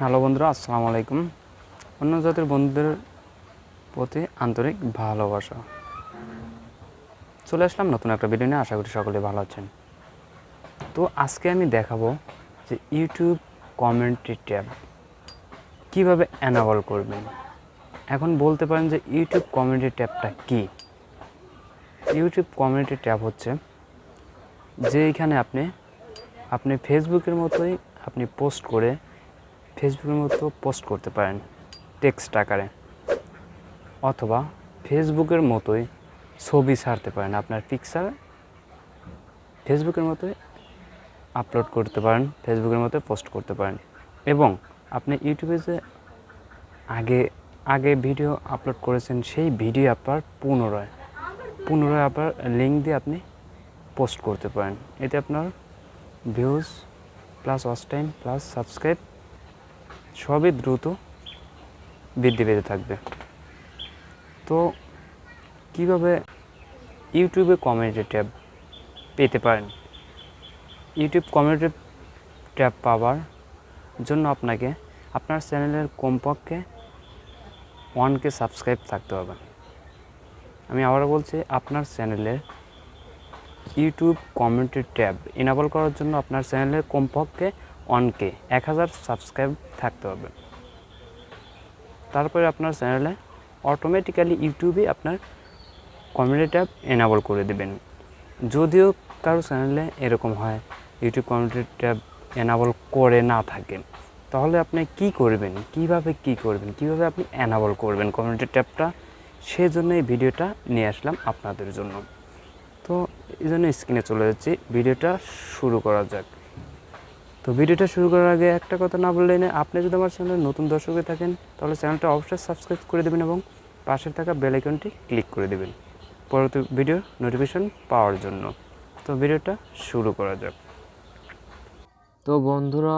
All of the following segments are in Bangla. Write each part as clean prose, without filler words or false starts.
হ্যালো বন্ধুরা, আসসালামু আলাইকুম। অন্য জাতির বন্ধুদের প্রতি আন্তরিক ভালোবাসা। চলে আসলাম নতুন একটা ভিডিও নিয়ে। আশা করি সকলে ভালো আছেন। তো আজকে আমি দেখাবো যে ইউটিউব কমেন্ট্রি ট্যাব কীভাবে অ্যানাবল করবেন। এখন বলতে পারেন যে ইউটিউব কমেন্ট্রি ট্যাবটা কী। ইউটিউব কমেন্ট্রি ট্যাব হচ্ছে যে এখানে আপনি ফেসবুকের মতোই আপনি ফেসবুকের মতো পোস্ট করতে পারেন টেক্সট আকারে, অথবা ফেসবুকের মতোই ছবি ছাড়তে পারেন। আপনার পিকচার ফেসবুকের মতোই আপলোড করতে পারেন, ফেসবুকের মতো পোস্ট করতে পারেন। এবং আপনি ইউটিউবে যে আগে ভিডিও আপলোড করেছেন সেই ভিডিও আপনার পুনরায় আপনার লিঙ্ক দিয়ে আপনি পোস্ট করতে পারেন। এতে আপনার views plus watch time plus subscribe সবই দ্রুত বৃদ্ধি পেতে থাকবে। তো কীভাবে ইউটিউবে কমিউনিটি ট্যাব পেতে পারেন? ইউটিউব কমিউনিটি ট্যাব পাওয়ার জন্য আপনাকে আপনার চ্যানেলের কমপক্ষে 1K সাবস্ক্রাইব থাকতে হবে। আমি আবারও বলছি, আপনার চ্যানেলের ইউটিউব কমিউনিটি ট্যাব এনাবল করার জন্য আপনার চ্যানেলের কমপক্ষে 1K 1000 সাবস্ক্রাইব থাকতে হবে। তারপরে আপনার চ্যানেলে অটোমেটিক্যালি ইউটিউবে আপনার কমিউনিটি ট্যাব এনাবল করে দেবেন। যদিও কারো চ্যানেলে এরকম হয় ইউটিউব কমিউনিটি ট্যাব এনাবল করে না থাকে, তাহলে আপনি কীভাবে আপনি এনাবল করবেন কমিউনিটি ট্যাবটা, সেজন্য এই ভিডিওটা নিয়ে আসলাম আপনাদের জন্য। তো এই জন্য স্ক্রিনে চলে যাচ্ছি, ভিডিওটা শুরু করা যাক। তো ভিডিওটা শুরু করার আগে একটা কথা না বললেই না, আপনি যদি আমার চ্যানেলে নতুন দর্শক হয়ে থাকেন তাহলে চ্যানেলটা অবশ্যই সাবস্ক্রাইব করে দেবেন এবং পাশে থাকা বেল আইকনটি ক্লিক করে দেবেন পরবর্তী ভিডিওর নোটিফিকেশন পাওয়ার জন্য। তো ভিডিওটা শুরু করা যাক। তো বন্ধুরা,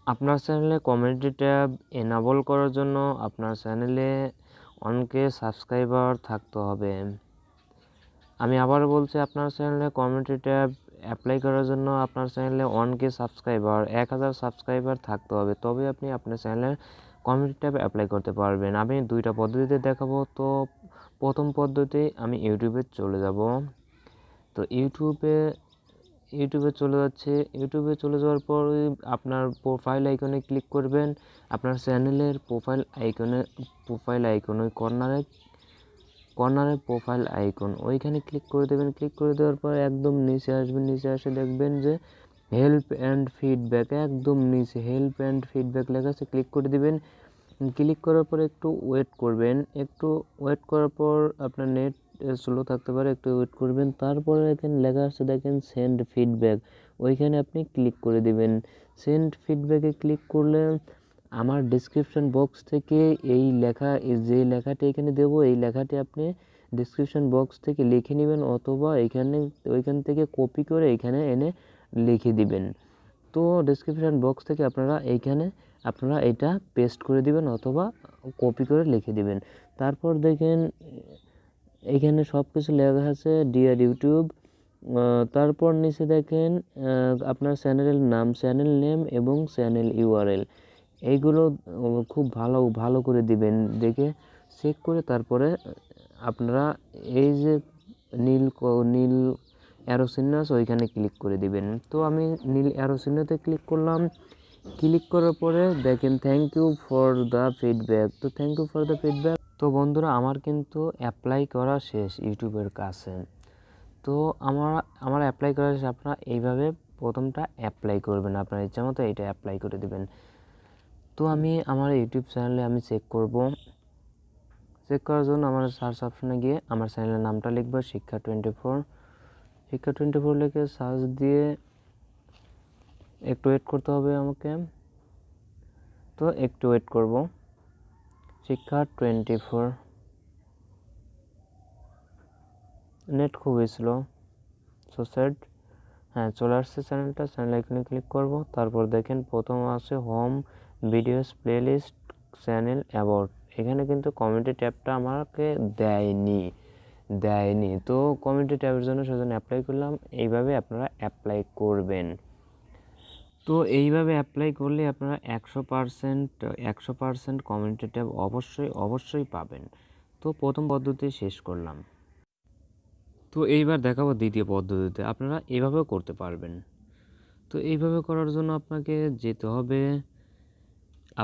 আপনার চ্যানেলে কমিউনিটি ট্যাব এনাবল করার জন্য আপনার চ্যানেলে 1K সাবস্ক্রাইবার থাকতে হবে। আমি আবার বলছি, আপনার চ্যানেলে কমিউনিটি ট্যাব অ্যাপ্লাই করার জন্য আপনার চ্যানেলে 1K সাবস্ক্রাইবার 1000 সাবস্ক্রাইবার থাকতে হবে, তবে আপনি আপনার চ্যানেলের কমিউনিটি ট্যাব অ্যাপ্লাই করতে পারবেন। আমি দুইটা পদ্ধতিতে দেখাবো। তো প্রথম পদ্ধতি, আমি ইউটিউবে চলে যাব। তো ইউটিউবে চলে যাচ্ছে। ইউটিউবে চলে যাওয়ার পর আপনার প্রোফাইল আইকনে ক্লিক করবেন। আপনার চ্যানেলের প্রোফাইল আইকন ওই কর্নারে প্রোফাইল আইকন ওইখানে ক্লিক করে দেবেন। ক্লিক করে দেওয়ার পর একদম নিচে আসবেন। নিচে আসে দেখবেন যে হেল্প অ্যান্ড ফিডব্যাক, একদম নিচে হেল্প অ্যান্ড ফিডব্যাক লেখা আছে, ক্লিক করে দিবেন। ক্লিক করার পর একটু ওয়েট করবেন। একটু ওয়েট করার পর আপনার নেট স্লো থাকতে পারে, একটু ওয়েট করবেন। তারপরে এখানে লেখা আছে দেখেন সেন্ড ফিডব্যাক, ওইখানে আপনি ক্লিক করে দিবেন। সেন্ড ফিডব্যাকে ক্লিক করলে আমার ডেসক্রিপশন বক্স থেকে যে লেখাটি এখানে দেবো, এই লেখাটি আপনি ডেসক্রিপশন বক্স থেকে লিখে নেবেন, অথবা ওইখান থেকে কপি করে এখানে এনে লিখে দিবেন। তো ডেসক্রিপশন বক্স থেকে আপনারা এটা পেস্ট করে দিবেন অথবা কপি করে লিখে দিবেন। তারপর দেখেন এখানে সব কিছু লেখা আছে ডিয়ার ইউটিউব। তারপর নিচে দেখেন আপনার চ্যানেল নেম এবং চ্যানেল ইউআরএল, এইগুলো খুব ভালো করে দিবেন, দেখে চেক করে তারপরে আপনারা এই যে নীল অ্যারো চিহ্ন আছে ওইখানে ক্লিক করে দিবেন। তো আমি নীল অ্যারো চিহ্নতে ক্লিক করলাম। ক্লিক করার পরে দেখেন thank you for the feedback. তো thank you for the feedback. তো বন্ধুরা, আমার কিন্তু অ্যাপ্লাই করা শেষ ইউটিউবের কাছে। তো আমার অ্যাপ্লাই করা শেষ। আপনারা এইভাবে প্রথমটা অ্যাপ্লাই করবেন, আপনার ইচ্ছা মতো এটা অ্যাপ্লাই করে দেবেন। তো আমি আমার ইউটিউব চ্যানেলে আমি চেক করার জন্য আমার সার্চ অপশনে গিয়ে আমার চ্যানেলের নামটা লিখব, শিক্ষা 24 লিখে সার্চ দিয়ে একটু ওয়েট করতে হবে আমাকে। তো একটু ওয়েট করব। শিক্ষা 24, নেট খুবই স্লো, সো স্যাড। হ্যাঁ, চলে আসছে চ্যানেল আইকনে ক্লিক করব। তারপর দেখেন প্রথম আছে home, videos, playlist, channel, about. এখানে কিন্তু কমিউনিটি ট্যাবটা আমাকে দেয়নি। তো কমিউনিটি ট্যাবের জন্য সেজন্য অ্যাপ্লাই করলাম। এইভাবে আপনারা অ্যাপ্লাই করবেন। তো এইভাবে অ্যাপ্লাই করলে আপনারা 100% কমিউনিটি ট্যাব অবশ্যই পাবেন। তো প্রথম পদ্ধতি শেষ করলাম। তো এইবার দেখাবো দ্বিতীয় পদ্ধতিতে, আপনারা এভাবেও করতে পারবেন। তো এইভাবে করার জন্য আপনাকে যেতে হবে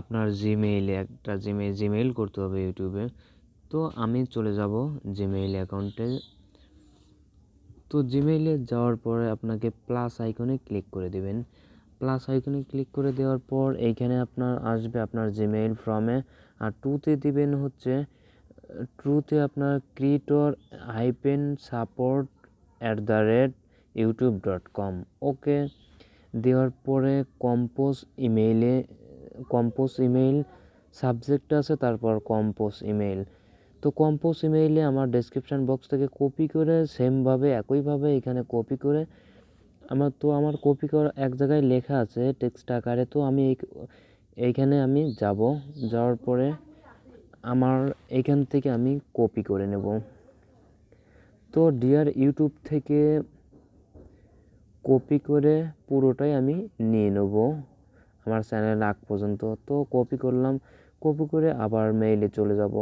আপনার জিমেইলে, একটা জিমেইল করতে হবে ইউটিউবে। তো আমি চলে যাব জিমেইল অ্যাকাউন্টে। তো জিমেইলে যাওয়ার পরে আপনাকে প্লাস আইকনে ক্লিক করে দেবেন। প্লাস আইকনে ক্লিক করে দেওয়ার পর এইখানে আপনার আসবে আপনার জিমেইল ফর্মে, আর টুতে দিবেন হচ্ছে ট্রুতে আপনার creator-support@youtube.com। ওকে দেওয়ার পরে কম্পোজ ইমেইল সাবজেক্ট আছে, তারপর কম্পোজ ইমেইল। তো কম্পোজ ইমেইলে আমার ডেসক্রিপশন বক্স থেকে কপি করে সেমভাবে একইভাবে এখানে কপি করে আমার কপি করা এক জায়গায় লেখা আছে টেক্সট আকারে। তো আমি এইখানে আমি যাওয়ার পরে আমার এইখান থেকে আমি কপি করে নেব। তো ডিয়ার ইউটিউব থেকে কপি করে পুরোটাই আমি নিয়ে নেব আমার চ্যানেল আগ পর্যন্ত। তো কপি করলাম, কপি করে আবার মেইলে চলে যাব।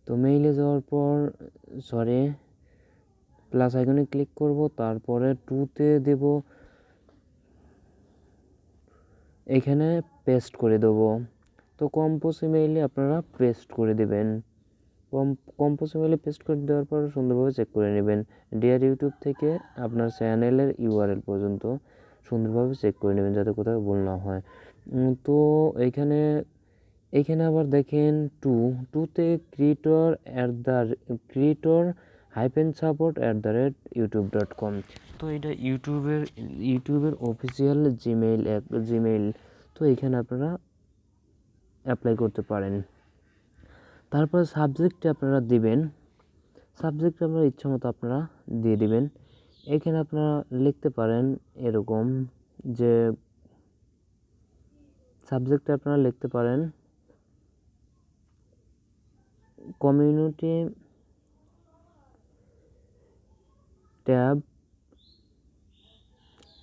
তো মেইলে যাওয়ার পর প্লাস আইকনে ক্লিক করব, তারপরে টুতে দেব, এখানে পেস্ট করে দেবো। তো কম্পোজ ইমেইলে আপনারা পেস্ট করে দেবেন। কম্পোজ ইমেইলে পেস্ট করে দেওয়ার পর সুন্দরভাবে চেক করে নেবেন। ডিয়ার ইউটিউব থেকে আপনার চ্যানেলের ইউআরএল পর্যন্ত সুন্দরভাবে চেক করে নেবেন যাতে কোথাও ভুল না হয়। তো এইখানে আবার দেখেন টুতে creator-support@youtube.com। তো এটা ইউটিউবের অফিসিয়াল জিমেইল। তো এখানে আপনারা অ্যাপ্লাই করতে পারেন। তারপরে সাবজেক্টে আপনারা দিবেন, সাবজেক্ট আপনার ইচ্ছা মতো আপনারা দিয়ে দিবেন। এখানে আপনারা লিখতে পারেন এরকম যে সাবজেক্টে আপনারা লিখতে পারেন কমিউনিটি ট্যাব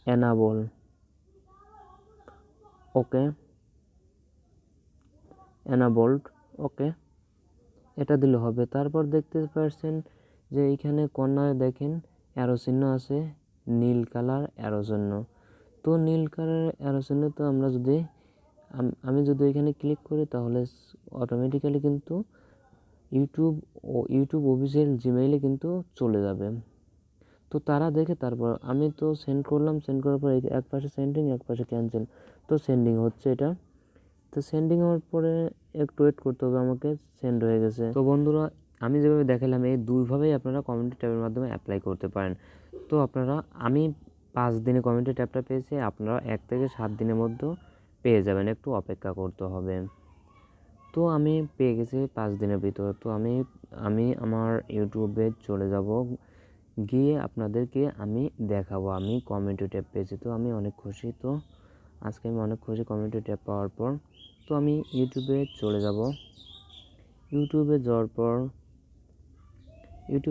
এনাবল। ওকে এনাবলড। ওকে এটা দিলে হবে। তারপর দেখতে পাচ্ছেন যে এইখানে কর্নারে দেখেন অ্যারো চিহ্ন আছে, নীল কালার অ্যারো চিহ্ন। তো নীল কালার অ্যারো চিহ্ন তো আমি যদি এখানে ক্লিক করি তাহলে অটোমেটিক্যালি কিন্তু ইউটিউব অফিসিয়াল জিমেইলে কিন্তু চলে যাবে। তো তারা দেখে তারপর আমি তো সেন্ড করলাম, সেন্ড করার পর এক পাশে সেন্ডিং এক পাশে ক্যান্সেল। তো সেন্ডিং হচ্ছে এটা। তো সেন্ডিং হওয়ার পরে একটু ওয়েট করতে হবে আমাকে, সেন্ড হয়ে গেছে। তো বন্ধুরা আমি যেভাবে দেখালাম এই দুইভাবেই আপনারা কমিউনিটি ট্যাবের মাধ্যমে অ্যাপ্লাই করতে পারেন। তো আমি 5 দিনে কমিউনিটি ট্যাবটা পেয়েছি, আপনারা 1 থেকে 7 দিনের মধ্যে পেয়ে যাবেন, একটু অপেক্ষা করতে হবে। তো আমি পেয়ে গেছি 5 দিনের ভিতর। তো আমি আমার ইউটিউবে চলে যাব, গিয়ে আপনাদেরকে আমি দেখাবো আমি কমিউনিটি ট্যাব পেয়েছি। তো আমি অনেক খুশি। তো আজকে আমি অনেক খুশি কমিউনিটি ট্যাব পাওয়ার পর। তো আমি ইউটিউবে চলে যাব। ইউটিউবে যাওয়ার পর একটু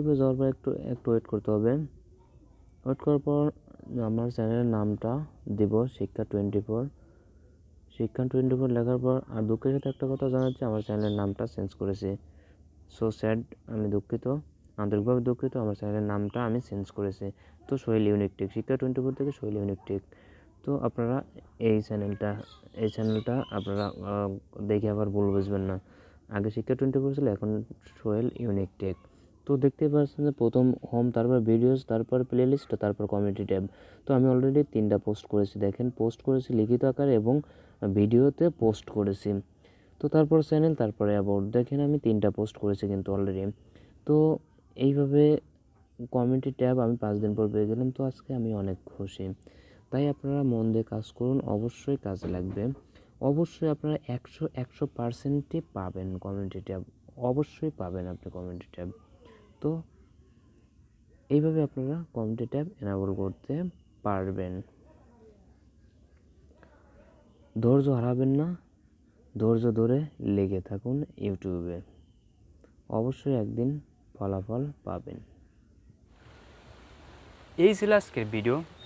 ওয়েট করতে হবে। ওয়েট করার পর আমার চ্যানেলের নামটা দেব শিক্ষা 24 লেখার পর। আর দুঃখের সাথে একটা কথা জানাচ্ছি, আমার চ্যানেলের নামটা চেঞ্জ করেছি। সো স্যাড, আমি দুঃখিত, আন্তরিকভাবে দুঃখিত, আমার চ্যানেলের নামটা আমি চেঞ্জ করেছি। তো সোহেল ইউনিক টেক, শিক্ষা 24 থেকে সোহেল ইউনিক টেক। তো আপনারা এই চ্যানেলটা আপনারা দেখে আবার ভুল বুঝবেন না। আগে শিক্ষা 24 ছিল, এখন সোহেল ইউনিক টেক। তো দেখতে পাচ্ছেন যে প্রথম হোম, তারপর ভিডিওস, তারপর প্লেলিস্ট, তারপর কমিউনিটি ট্যাব। তো আমি অলরেডি 3টা পোস্ট করেছি, দেখেন পোস্ট করেছি লিখিত আকারে এবং ভিডিওতে পোস্ট করেছি। তো তারপর চ্যানেল, তারপরে অ্যাবাউট, দেখেন আমি 3টা পোস্ট করেছি কিন্তু অলরেডি। তো এইভাবে কমিউনিটি ট্যাব আমি 5 দিন পর পেয়ে গেলাম। তো আজকে আমি অনেক খুশি। তাই আপনারা মন দিয়ে কাজ করুন, অবশ্যই কাজে লাগবে। অবশ্যই আপনারা 100% পাবেন কমিউনিটি ট্যাব, অবশ্যই পাবেন আপনি কমিউনিটি ট্যাব। তো এইভাবে আপনারা কমিউনিটি ট্যাব এনাবল করতে পারবেন। ধৈর্য হারাবেন না, ধৈর্য ধরে লেগে থাকুন ইউটিউবে, অবশ্যই একদিন ফলাফল পাবেন। এই ছিল আজকের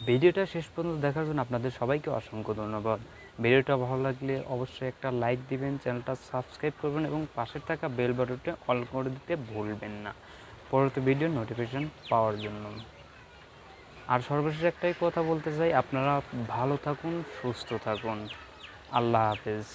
ভিডিওটা শেষ পর্যন্ত দেখার জন্য আপনাদের সবাইকে অসংখ্য ধন্যবাদ। ভিডিওটা ভালো লাগলে অবশ্যই একটা লাইক দিবেন, চ্যানেলটা সাবস্ক্রাইব করবেন এবং পাশে থাকা বেল বাটনটা অল করে দিতে ভুলবেন না পরবর্তী ভিডিওর নোটিফিকেশন পাওয়ার জন্য। আর সর্বশেষ একটাই কথা বলতে চাই, আপনারা ভালো থাকুন, সুস্থ থাকুন। আল্লাহ হাফেজ।